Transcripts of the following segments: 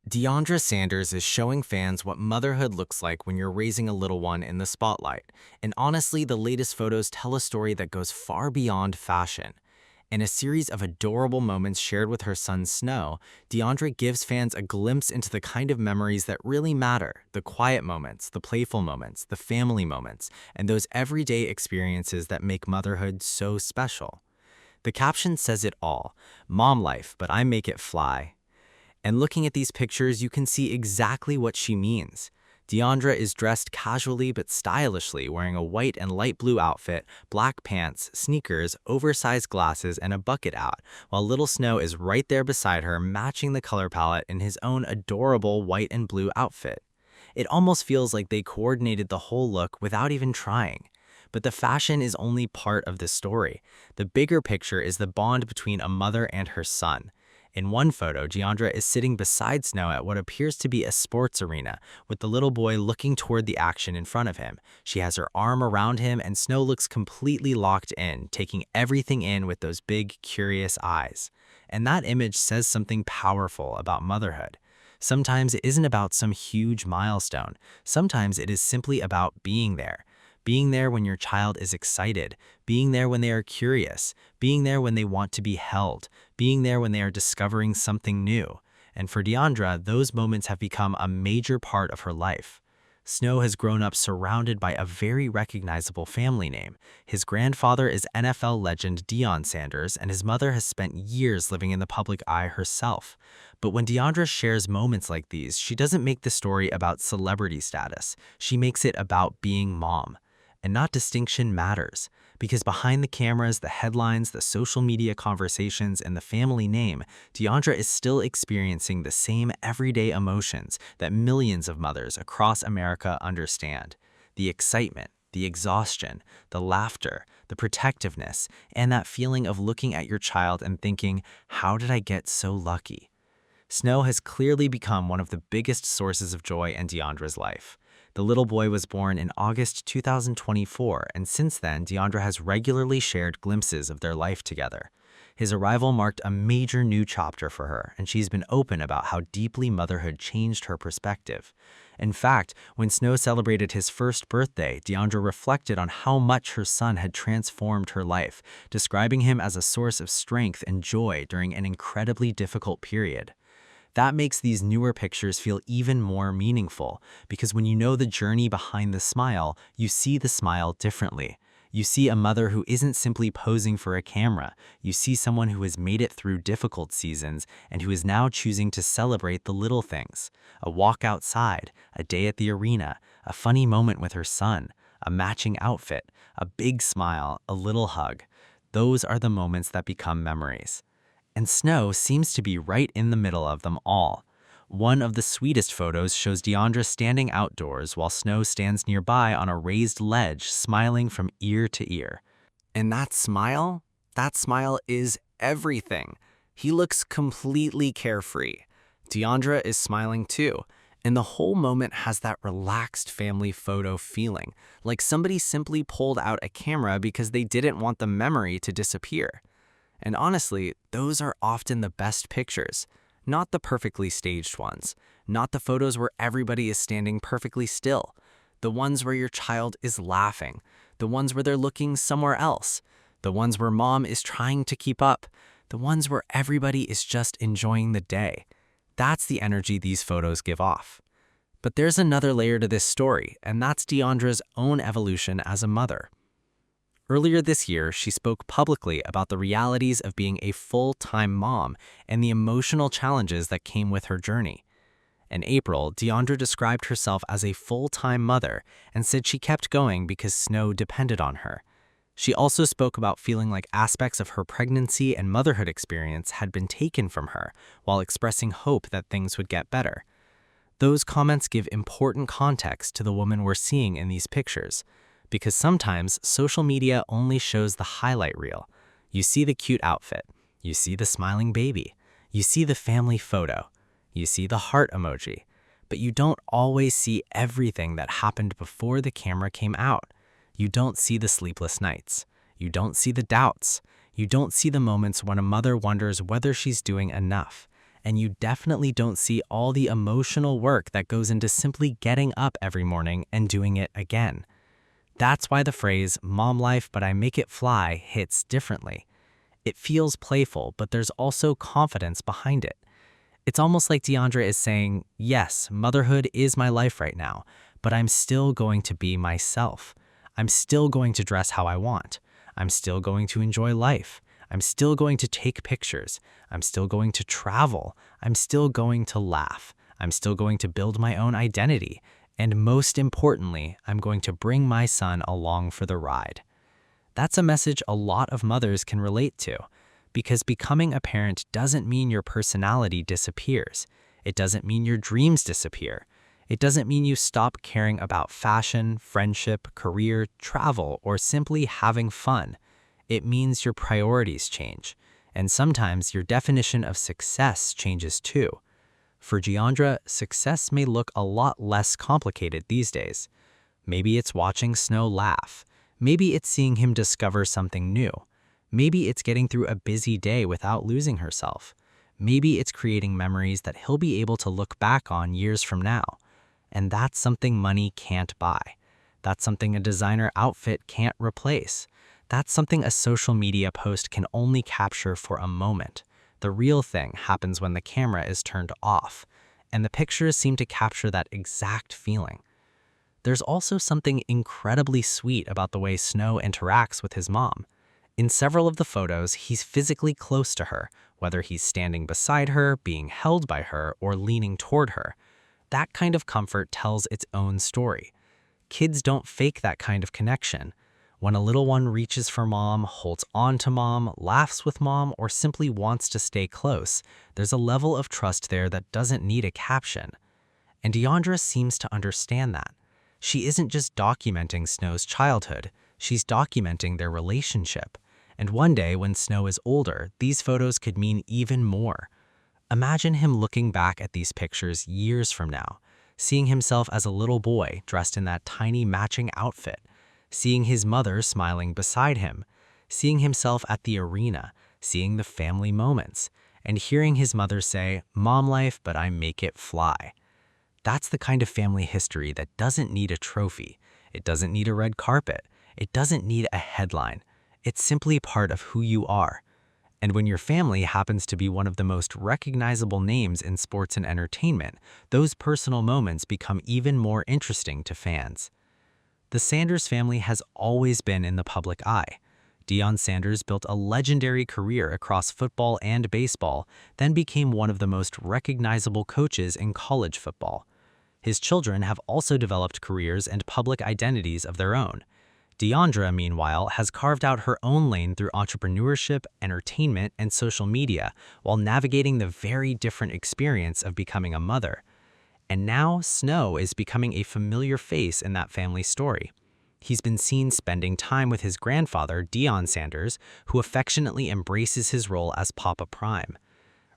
Deiondra Sanders is showing fans what motherhood looks like when you're raising a little one in the spotlight. And honestly, the latest photos tell a story that goes far beyond fashion. In a series of adorable moments shared with her son Snow, Deiondra gives fans a glimpse into the kind of memories that really matter: the quiet moments, the playful moments, the family moments, and those everyday experiences that make motherhood so special. The caption says it all: "Mom life, but I make it fly." And looking at these pictures, you can see exactly what she means. Deiondra is dressed casually but stylishly, wearing a white and light blue outfit, black pants, sneakers, oversized glasses, and a bucket hat, while little Snow is right there beside her, matching the color palette in his own adorable white and blue outfit. It almost feels like they coordinated the whole look without even trying. But the fashion is only part of the story. The bigger picture is the bond between a mother and her son. In one photo, Deiondra is sitting beside Snow at what appears to be a sports arena, with the little boy looking toward the action in front of him. She has her arm around him, and Snow looks completely locked in, taking everything in with those big, curious eyes. And that image says something powerful about motherhood. Sometimes it isn't about some huge milestone. Sometimes it is simply about being there. Being there when your child is excited, being there when they are curious, being there when they want to be held, being there when they are discovering something new. And for Deiondra, those moments have become a major part of her life. Snow has grown up surrounded by a very recognizable family name. His grandfather is NFL legend Deion Sanders, and his mother has spent years living in the public eye herself. But when Deiondra shares moments like these, she doesn't make the story about celebrity status. She makes it about being mom. And that distinction matters, because behind the cameras, the headlines, the social media conversations, and the family name, Deiondra is still experiencing the same everyday emotions that millions of mothers across America understand: the excitement, the exhaustion, the laughter, the protectiveness, and that feeling of looking at your child and thinking, how did I get so lucky? Snow has clearly become one of the biggest sources of joy in Deiondra's life. The little boy was born in August 2024, and since then, Deiondra has regularly shared glimpses of their life together. His arrival marked a major new chapter for her, and she's been open about how deeply motherhood changed her perspective. In fact, when Snow celebrated his first birthday, Deiondra reflected on how much her son had transformed her life, describing him as a source of strength and joy during an incredibly difficult period. That makes these newer pictures feel even more meaningful, because when you know the journey behind the smile, you see the smile differently. You see a mother who isn't simply posing for a camera. You see someone who has made it through difficult seasons and who is now choosing to celebrate the little things: a walk outside, a day at the arena, a funny moment with her son, a matching outfit, a big smile, a little hug. Those are the moments that become memories. And Snow seems to be right in the middle of them all. One of the sweetest photos shows Deiondra standing outdoors while Snow stands nearby on a raised ledge, smiling from ear to ear. And that smile is everything. He looks completely carefree. Deiondra is smiling too, and the whole moment has that relaxed family photo feeling, like somebody simply pulled out a camera because they didn't want the memory to disappear. And honestly, those are often the best pictures, not the perfectly staged ones, not the photos where everybody is standing perfectly still, the ones where your child is laughing, the ones where they're looking somewhere else, the ones where mom is trying to keep up, the ones where everybody is just enjoying the day. That's the energy these photos give off. But there's another layer to this story, and that's Deiondra's own evolution as a mother. Earlier this year, she spoke publicly about the realities of being a full-time mom and the emotional challenges that came with her journey. In April, Deiondra described herself as a full-time mother and said she kept going because Snow depended on her. She also spoke about feeling like aspects of her pregnancy and motherhood experience had been taken from her, while expressing hope that things would get better. Those comments give important context to the woman we're seeing in these pictures, because sometimes social media only shows the highlight reel. You see the cute outfit, you see the smiling baby, you see the family photo, you see the heart emoji, but you don't always see everything that happened before the camera came out. You don't see the sleepless nights. You don't see the doubts. You don't see the moments when a mother wonders whether she's doing enough. and you definitely don't see all the emotional work that goes into simply getting up every morning and doing it again. That's why the phrase, "mom life, but I make it fly," hits differently. It feels playful, but there's also confidence behind it. It's almost like Deiondra is saying, yes, motherhood is my life right now, but I'm still going to be myself. I'm still going to dress how I want. I'm still going to enjoy life. I'm still going to take pictures. I'm still going to travel. I'm still going to laugh. I'm still going to build my own identity. And most importantly, I'm going to bring my son along for the ride. That's a message a lot of mothers can relate to, because becoming a parent doesn't mean your personality disappears. It doesn't mean your dreams disappear. It doesn't mean you stop caring about fashion, friendship, career, travel, or simply having fun. It means your priorities change, and sometimes your definition of success changes too. For Deiondra, success may look a lot less complicated these days. Maybe it's watching Snow laugh. Maybe it's seeing him discover something new. Maybe it's getting through a busy day without losing herself. Maybe it's creating memories that he'll be able to look back on years from now. And that's something money can't buy. That's something a designer outfit can't replace. That's something a social media post can only capture for a moment. The real thing happens when the camera is turned off, and the pictures seem to capture that exact feeling. There's also something incredibly sweet about the way Snow interacts with his mom. In several of the photos, he's physically close to her, whether he's standing beside her, being held by her, or leaning toward her. That kind of comfort tells its own story. Kids don't fake that kind of connection. When a little one reaches for mom, holds on to mom, laughs with mom, or simply wants to stay close, there's a level of trust there that doesn't need a caption. And Deiondra seems to understand that. She isn't just documenting Snow's childhood, she's documenting their relationship. And one day, when Snow is older, these photos could mean even more. Imagine him looking back at these pictures years from now, seeing himself as a little boy dressed in that tiny matching outfit, seeing his mother smiling beside him, seeing himself at the arena, seeing the family moments, and hearing his mother say, "Mom life, but I make it fly." That's the kind of family history that doesn't need a trophy. It doesn't need a red carpet. It doesn't need a headline. It's simply part of who you are. And when your family happens to be one of the most recognizable names in sports and entertainment, those personal moments become even more interesting to fans. The Sanders family has always been in the public eye. Deion Sanders built a legendary career across football and baseball, then became one of the most recognizable coaches in college football. His children have also developed careers and public identities of their own. Deiondra, meanwhile, has carved out her own lane through entrepreneurship, entertainment, and social media while navigating the very different experience of becoming a mother. And now Snow is becoming a familiar face in that family story. He's been seen spending time with his grandfather, Deion Sanders, who affectionately embraces his role as Papa Prime.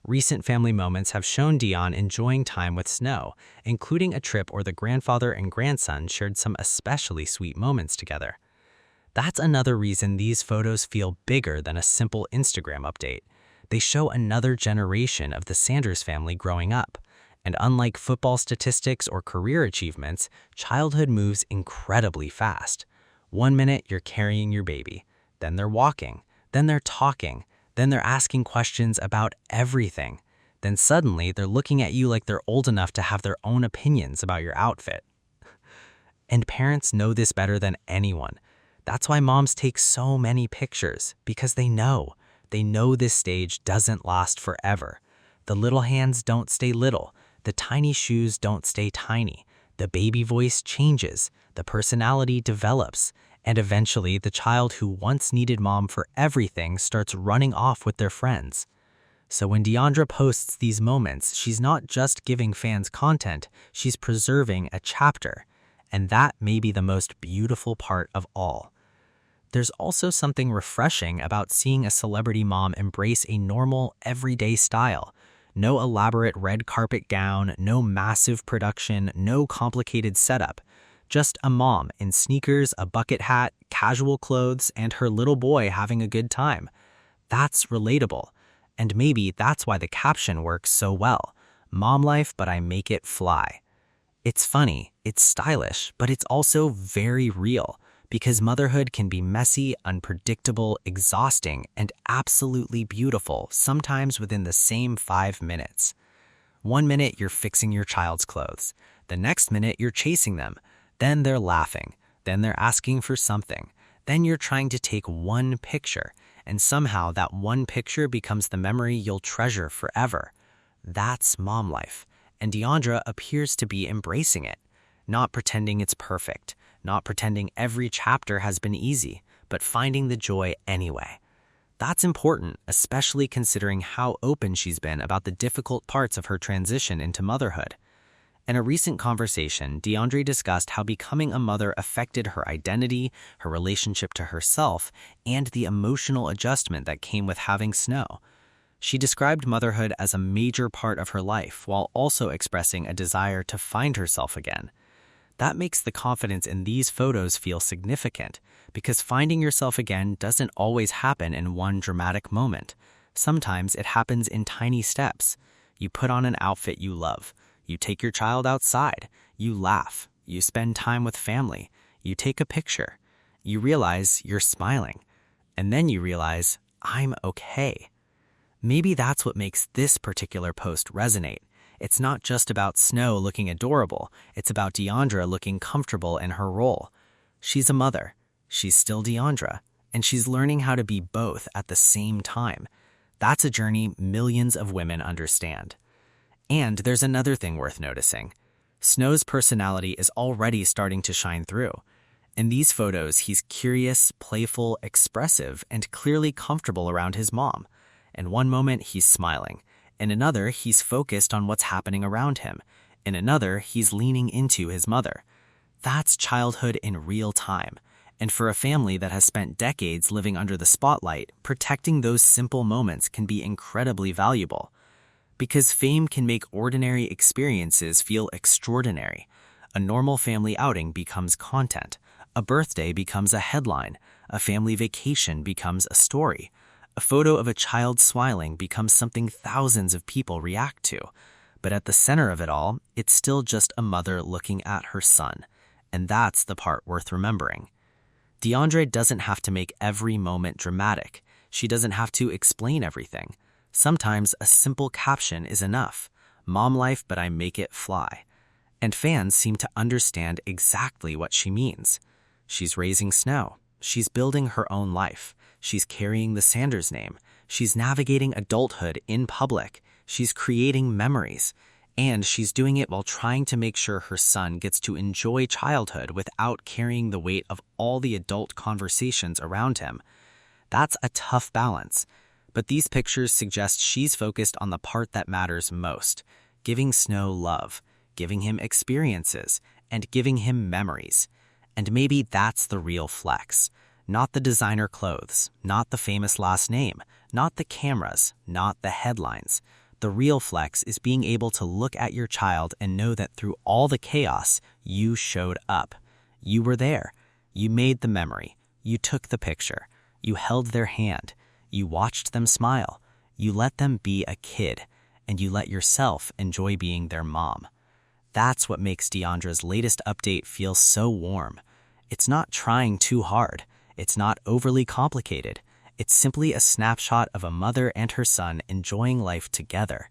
Recent family moments have shown Deion enjoying time with Snow, including a trip where the grandfather and grandson shared some especially sweet moments together. That's another reason these photos feel bigger than a simple Instagram update. They show another generation of the Sanders family growing up. And unlike football statistics or career achievements, childhood moves incredibly fast. 1 minute you're carrying your baby, then they're walking, then they're talking, then they're asking questions about everything. Then suddenly they're looking at you like they're old enough to have their own opinions about your outfit. And parents know this better than anyone. That's why moms take so many pictures, because they know this stage doesn't last forever. The little hands don't stay little. The tiny shoes don't stay tiny. The baby voice changes, the personality develops, and eventually the child who once needed mom for everything starts running off with their friends. So when Deiondra posts these moments, she's not just giving fans content, she's preserving a chapter. And that may be the most beautiful part of all. There's also something refreshing about seeing a celebrity mom embrace a normal, everyday style. No elaborate red carpet gown, no massive production, no complicated setup. Just a mom in sneakers, a bucket hat, casual clothes, and her little boy having a good time. That's relatable. And maybe that's why the caption works so well. Mom life, but I make it fly. It's funny, it's stylish, but it's also very real because motherhood can be messy, unpredictable, exhausting, and absolutely beautiful, sometimes within the same 5 minutes. One minute you're fixing your child's clothes. The next minute you're chasing them. Then they're laughing. Then they're asking for something. Then you're trying to take one picture, and somehow that one picture becomes the memory you'll treasure forever. That's mom life, and Deiondra appears to be embracing it, not pretending it's perfect, not pretending every chapter has been easy, but finding the joy anyway. That's important, especially considering how open she's been about the difficult parts of her transition into motherhood. In a recent conversation, Deiondra discussed how becoming a mother affected her identity, her relationship to herself, and the emotional adjustment that came with having Snow. She described motherhood as a major part of her life while also expressing a desire to find herself again. That makes the confidence in these photos feel significant, because finding yourself again doesn't always happen in one dramatic moment. Sometimes it happens in tiny steps. You put on an outfit you love. You take your child outside. You laugh. You spend time with family. You take a picture. You realize you're smiling. And then you realize, I'm okay. Maybe that's what makes this particular post resonate. It's not just about Snow looking adorable. It's about Deiondra looking comfortable in her role. She's a mother. She's still Deiondra. And she's learning how to be both at the same time. That's a journey millions of women understand. And there's another thing worth noticing. Snow's personality is already starting to shine through. In these photos, he's curious, playful, expressive, and clearly comfortable around his mom. In one moment, he's smiling. In another, he's focused on what's happening around him. In another, he's leaning into his mother. That's childhood in real time. And for a family that has spent decades living under the spotlight, protecting those simple moments can be incredibly valuable. Because fame can make ordinary experiences feel extraordinary. A normal family outing becomes content. A birthday becomes a headline. A family vacation becomes a story. A photo of a child smiling becomes something thousands of people react to. But at the center of it all, it's still just a mother looking at her son. And that's the part worth remembering. Deiondra doesn't have to make every moment dramatic. She doesn't have to explain everything. Sometimes a simple caption is enough. Mom life, but I make it fly. And fans seem to understand exactly what she means. She's raising Snow. She's building her own life. She's carrying the Sanders name. She's navigating adulthood in public. She's creating memories. And she's doing it while trying to make sure her son gets to enjoy childhood without carrying the weight of all the adult conversations around him. That's a tough balance. But these pictures suggest she's focused on the part that matters most, giving Snow love, giving him experiences, and giving him memories. And maybe that's the real flex. Not the designer clothes, not the famous last name, not the cameras, not the headlines. The real flex is being able to look at your child and know that through all the chaos, you showed up. You were there. You made the memory. You took the picture. You held their hand. You watched them smile. You let them be a kid. And you let yourself enjoy being their mom. That's what makes Deiondra's latest update feel so warm. It's not trying too hard. It's not overly complicated. It's simply a snapshot of a mother and her son enjoying life together.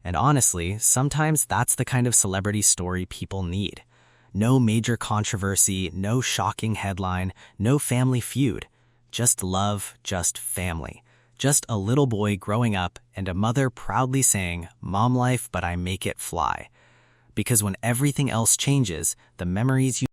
And honestly, sometimes that's the kind of celebrity story people need. No major controversy, no shocking headline, no family feud. Just love, just family. Just a little boy growing up and a mother proudly saying, "Mom life, but I make it fly." Because when everything else changes, the memories you